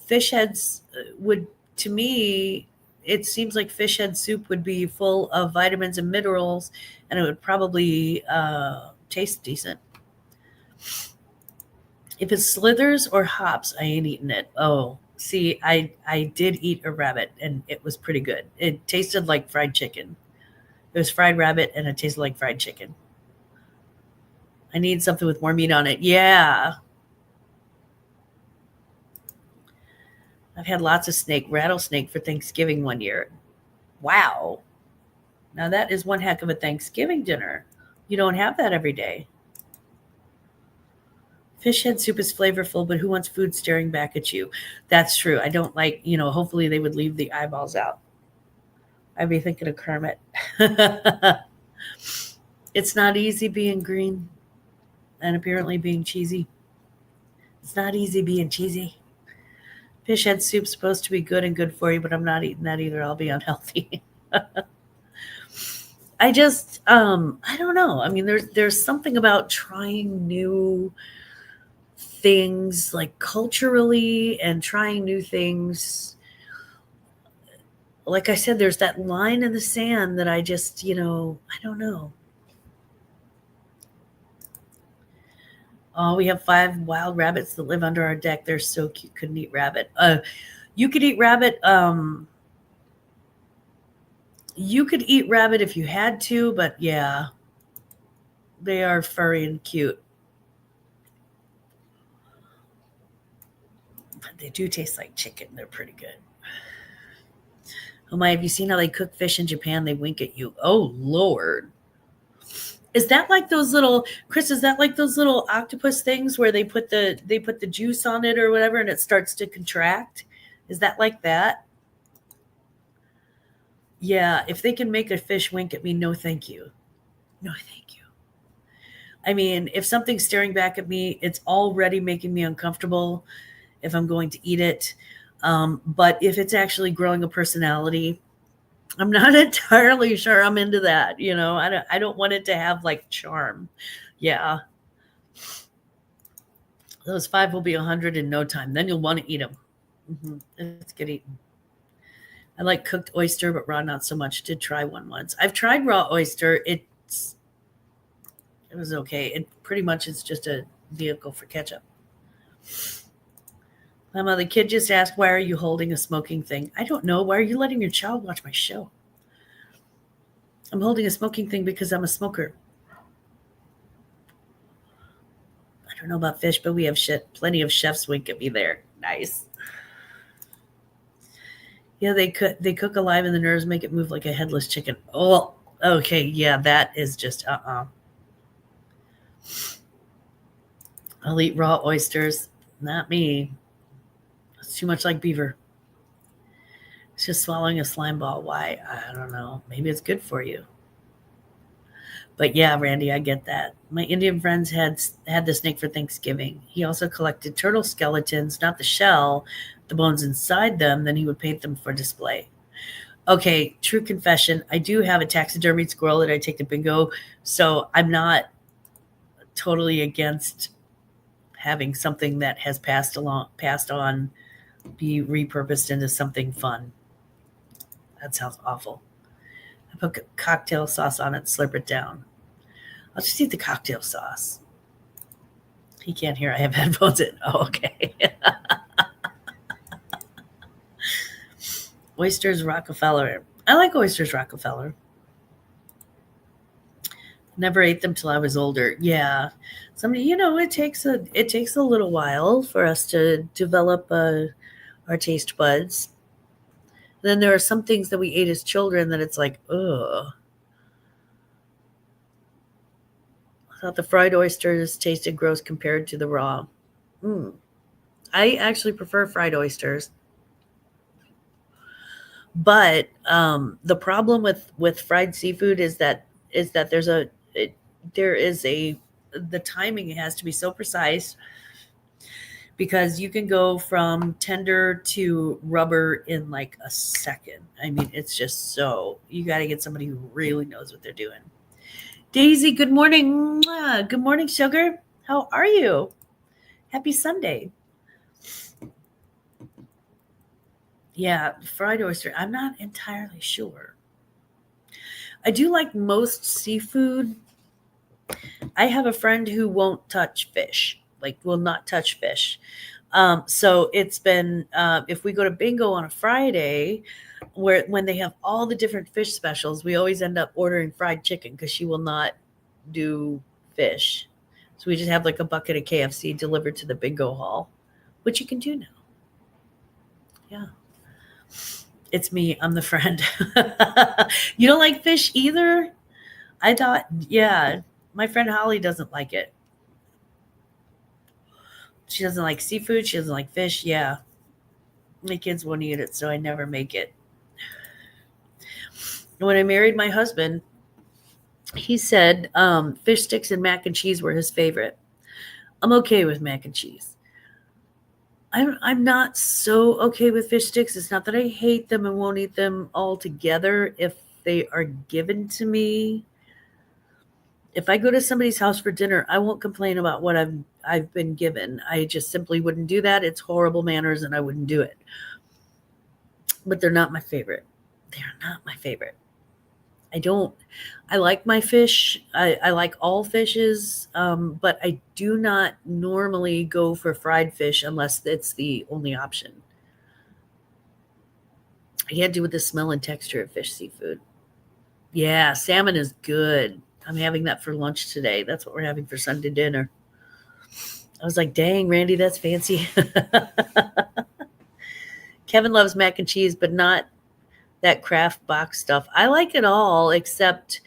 Speaker 1: fish heads would, to me, it seems like fish head soup would be full of vitamins and minerals, and it would probably taste decent. If it slithers or hops, I ain't eating it. Oh, see, I did eat a rabbit, and it was pretty good. It tasted like fried chicken. It was fried rabbit, and it tasted like fried chicken. I need something with more meat on it. Yeah. I've had lots of rattlesnake for Thanksgiving one year. Wow. Now that is one heck of a Thanksgiving dinner. You don't have that every day. Fish head soup is flavorful, but who wants food staring back at you? That's true. I don't like, hopefully they would leave the eyeballs out. I'd be thinking of Kermit. It's not easy being green and apparently being cheesy. It's not easy being cheesy. Fish head soup's supposed to be good and good for you, but I'm not eating that either. I'll be unhealthy. I just I don't know. I mean, there's something about trying new things, like culturally, and trying new things. Like I said, there's that line in the sand that I just, I don't know. Oh, we have 5 wild rabbits that live under our deck. They're so cute. Couldn't eat rabbit. You could eat rabbit. You could eat rabbit if you had to, but yeah, they are furry and cute. But they do taste like chicken. They're pretty good. Oh my, have you seen how they cook fish in Japan? They wink at you. Oh, Lord. Is that like those little, Chris, is that like those little octopus things where they put the juice on it or whatever and it starts to contract? Is that like that? Yeah, if they can make a fish wink at me, no thank you. No thank you. I mean, if something's staring back at me, it's already making me uncomfortable if I'm going to eat it. But if it's actually growing a personality, I'm not entirely sure I'm into that. I don't want it to have like charm. Yeah. Those 5 will be 100 in no time. Then you'll want to eat them. Let's get eaten. I like cooked oyster, but raw not so much. Did try one once. I've tried raw oyster. It was okay. It pretty much is just a vehicle for ketchup. Glamma, the kid just asked, why are you holding a smoking thing? I don't know. Why are you letting your child watch my show? I'm holding a smoking thing because I'm a smoker. I don't know about fish, but we have plenty of chefs wink at me there. Nice. Yeah, they cook alive and the nerves make it move like a headless chicken. Oh, okay. Yeah, that is just I'll eat raw oysters. Not me. It's too much like beaver. It's just swallowing a slime ball. Why? I don't know. Maybe it's good for you. But yeah, Randy, I get that. My Indian friends had the snake for Thanksgiving. He also collected turtle skeletons, not the shell, the bones inside them. Then he would paint them for display. Okay, true confession. I do have a taxidermied squirrel that I take to bingo, so I'm not totally against having something that has passed on, be repurposed into something fun. That sounds awful. I put cocktail sauce on it, slurp it down. I'll just eat the cocktail sauce. He can't hear. I have headphones in. Oh, okay. Oysters Rockefeller. I like oysters Rockefeller. Never ate them till I was older. Yeah. It takes a little while for us to develop our taste buds. Then there are some things that we ate as children that it's like, ugh. Thought the fried oysters tasted gross compared to the raw. I actually prefer fried oysters. But the problem with fried seafood is that there is a the timing has to be so precise because you can go from tender to rubber in like a second. I mean, it's just so you got to get somebody who really knows what they're doing. Daisy, good morning. Mwah. Good morning, sugar. How are you? Happy Sunday. Yeah, fried oyster. I'm not entirely sure. I do like most seafood. I have a friend who won't touch fish, like will not touch fish. So it's been if we go to bingo on a Friday, when they have all the different fish specials, we always end up ordering fried chicken because she will not do fish. So we just have like a bucket of KFC delivered to the bingo hall, which you can do now. Yeah. It's me. I'm the friend. You don't like fish either? I thought, yeah. My friend Holly doesn't like it. She doesn't like seafood. She doesn't like fish. Yeah. My kids won't eat it, so I never make it. When I married my husband, he said fish sticks and mac and cheese were his favorite. I'm okay with mac and cheese. I'm not so okay with fish sticks. It's not that I hate them and won't eat them altogether if they are given to me. If I go to somebody's house for dinner, I won't complain about what I've been given. I just simply wouldn't do that. It's horrible manners and I wouldn't do it. But they're not my favorite. They're not my favorite. I like my fish. I like all fishes, but I do not normally go for fried fish unless it's the only option. I can't do with the smell and texture of fish seafood. Yeah, salmon is good. I'm having that for lunch today. That's what we're having for Sunday dinner. I was like, dang, Randy, that's fancy. Kevin loves mac and cheese, but not that Kraft box stuff. I like it all except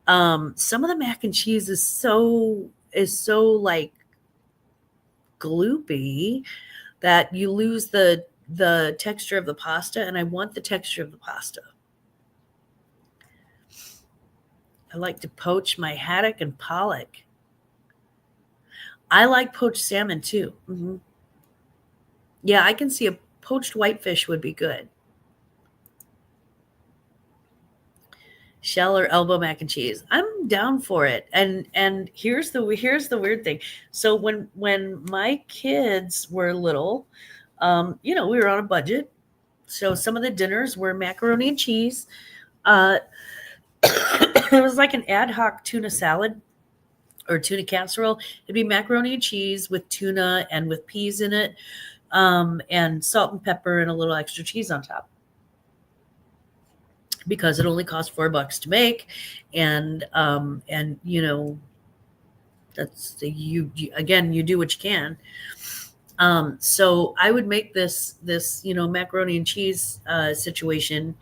Speaker 1: some of the mac and cheese is so like gloopy that you lose the texture of the pasta, and I want the texture of the pasta. I like to poach my haddock and pollock. I like poached salmon too. Mm-hmm. Yeah, I can see a poached whitefish would be good. Shell or elbow mac and cheese. I'm down for it. And here's the weird thing. So when my kids were little, we were on a budget. So some of the dinners were macaroni and cheese. It was like an ad hoc tuna salad or tuna casserole. It'd be macaroni and cheese with tuna and with peas in it, and salt and pepper and a little extra cheese on top. Because it only cost $4 to make, and that's you do what you can. So I would make this macaroni and cheese situation,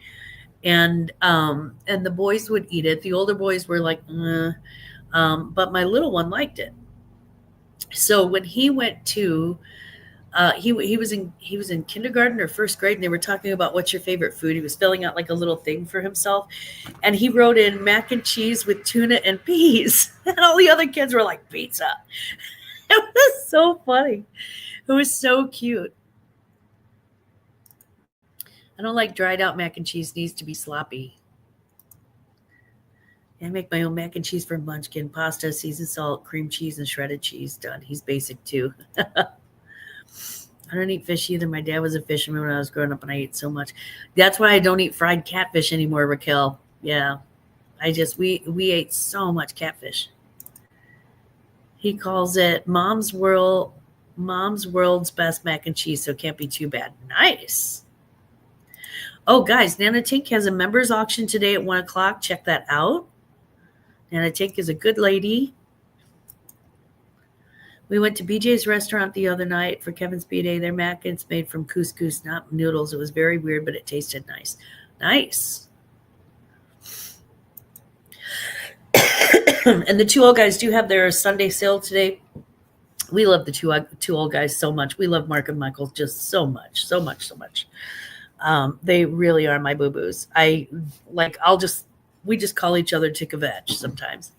Speaker 1: and the boys would eat it. The older boys were like, but my little one liked it. So when he went to he was in kindergarten or first grade, and they were talking about what's your favorite food. He was filling out like a little thing for himself, and he wrote in mac and cheese with tuna and peas, and all the other kids were like, pizza. It was so funny. It was so cute. I don't like dried out mac and cheese. It needs to be sloppy. I make my own mac and cheese from Munchkin. Pasta, seasoned salt, cream cheese, and shredded cheese. Done. He's basic too. I don't eat fish either. My dad was a fisherman when I was growing up, and I ate so much. That's why I don't eat fried catfish anymore, Raquel. Yeah. We ate so much catfish. He calls it Mom's World's best mac and cheese, so it can't be too bad. Nice. Oh, guys, Nana Tink has a members auction today at 1:00. Check that out. Nana Tink is a good lady. We went to BJ's restaurant the other night for Kevin's B-Day. Their mac and it's made from couscous, not noodles. It was very weird, but it tasted nice. Nice. And the two old guys do have their Sunday sale today. We love the two old guys so much. We love Mark and Michael just so much, so much, so much. They really are my boo-boos. We just call each other to kvetch sometimes.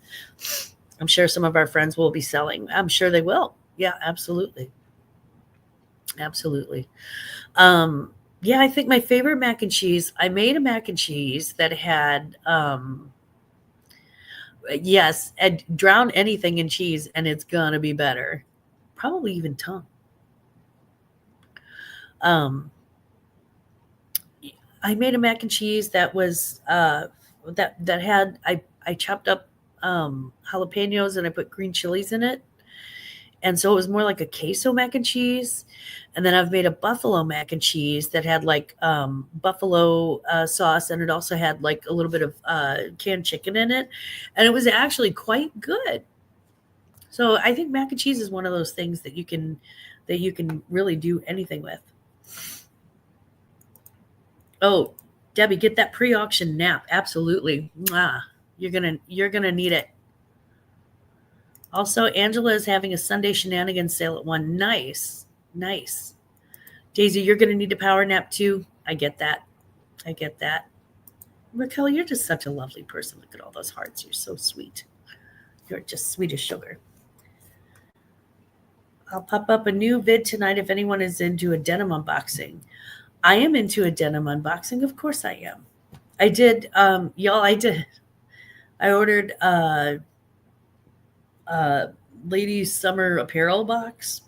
Speaker 1: I'm sure some of our friends will be selling. I'm sure they will. Yeah, absolutely. Absolutely. Yeah, I think my favorite mac and cheese, I made a mac and cheese that had, yes, and drown anything in cheese and it's gonna be better. Probably even tongue. I made a mac and cheese that was that had I chopped up jalapenos and I put green chilies in it, and so it was more like a queso mac and cheese. And then I've made a buffalo mac and cheese that had like buffalo sauce, and it also had like a little bit of canned chicken in it, and it was actually quite good. So I think mac and cheese is one of those things that you can really do anything with. Oh, Debbie, get that pre-auction nap. Absolutely. Mwah. You're gonna need it. Also, Angela is having a Sunday shenanigans sale at 1. Nice. Nice. Daisy, you're gonna need a power nap too. I get that. I get that. Raquel, you're just such a lovely person. Look at all those hearts. You're so sweet. You're just sweet as sugar. I'll pop up a new vid tonight if anyone is into a denim unboxing. I am into a denim unboxing. Of course I am. I did, y'all, I did. I ordered a ladies summer apparel box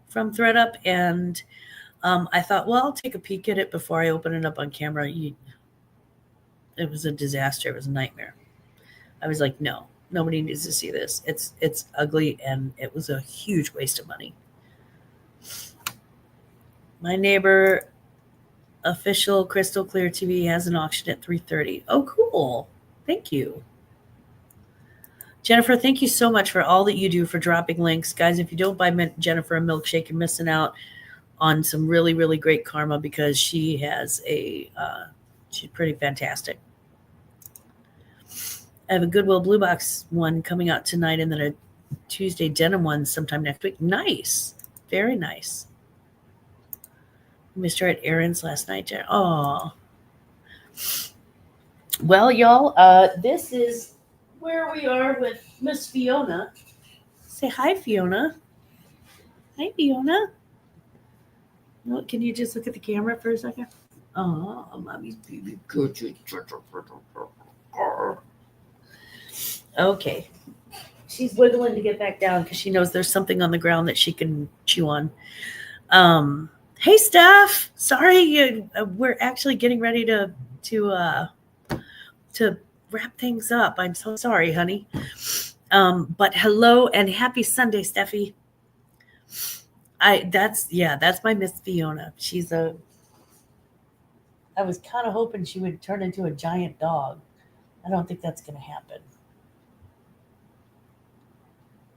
Speaker 1: from ThredUp, and I thought, well, I'll take a peek at it before I open it up on camera. It was a disaster. It was a nightmare. I was like, no, nobody needs to see this. It's ugly, and it was a huge waste of money. My neighbor official crystal clear TV has an auction at 3:30. Oh, cool. Thank you. Jennifer, thank you so much for all that you do for dropping links. Guys, if you don't buy Jennifer a milkshake, you're missing out on some really, really great karma, because she has she's pretty fantastic. I have a Goodwill Blue Box one coming out tonight, and then a Tuesday denim one sometime next week. Nice. Very nice. Missed her at Aaron's last night. Oh. Well, y'all, this is where we are with Miss Fiona. Say hi, Fiona. Hi, Fiona. Well, can you just look at the camera for a second? Oh, mommy's baby. Okay. She's wiggling to get back down because she knows there's something on the ground that she can chew on. Hey, Steph. Sorry, we're actually getting ready to wrap things up. I'm so sorry, honey. But hello and happy Sunday, Steffi. That's my Miss Fiona. I was kind of hoping she would turn into a giant dog. I don't think that's going to happen.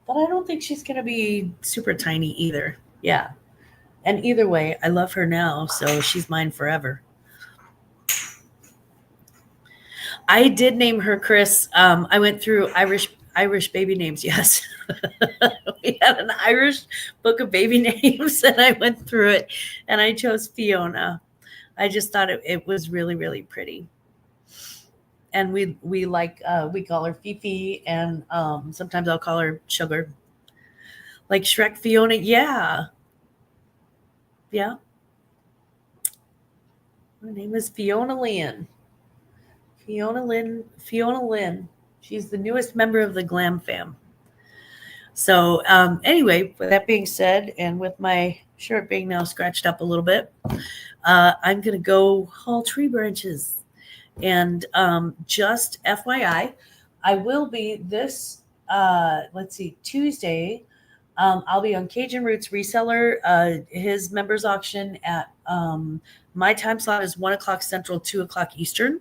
Speaker 1: But I don't think she's going to be super tiny either. Yeah. And either way, I love her now, so she's mine forever. I did name her Chris. I went through Irish baby names. Yes. We had an Irish book of baby names, and I went through it, and I chose Fiona. I just thought it was really, really pretty. And we call her Fifi, and sometimes I'll call her Sugar. Like Shrek Fiona. Yeah. Yeah. Her name is Fiona Lynn. Fiona Lynn. She's the newest member of the Glam fam. So anyway, with that being said, and with my shirt being now scratched up a little bit, I'm going to go haul tree branches. And just FYI, I will be this, Tuesday. I'll be on Cajun Roots Reseller, his members auction at my time slot is 1:00 Central, 2:00 Eastern.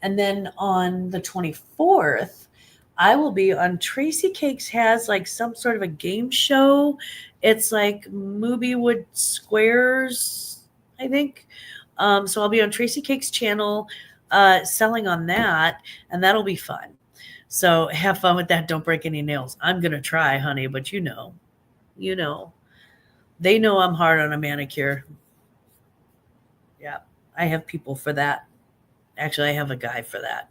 Speaker 1: And then on the 24th, I will be on Tracy Cakes has like some sort of a game show. It's like Moviewood Squares, I think. So I'll be on Tracy Cakes channel selling on that, and that'll be fun. So have fun with that. Don't break any nails. I'm going to try, honey, but you know, they know I'm hard on a manicure. Yeah. I have people for that. Actually, I have a guy for that.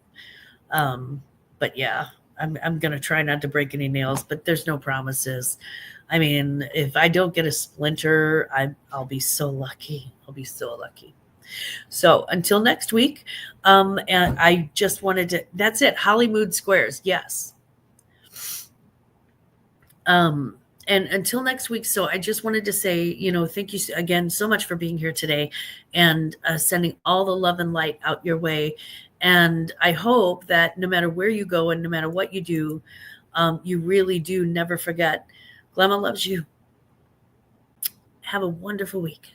Speaker 1: But yeah, I'm going to try not to break any nails, but there's no promises. I mean, if I don't get a splinter, I'll be so lucky. I'll be so lucky. So until next week, and I just wanted to, that's it. Hollywood Squares. Yes. And until next week. So I just wanted to say, thank you again so much for being here today and sending all the love and light out your way. And I hope that no matter where you go and no matter what you do, you really do never forget Glamma loves you. Have a wonderful week.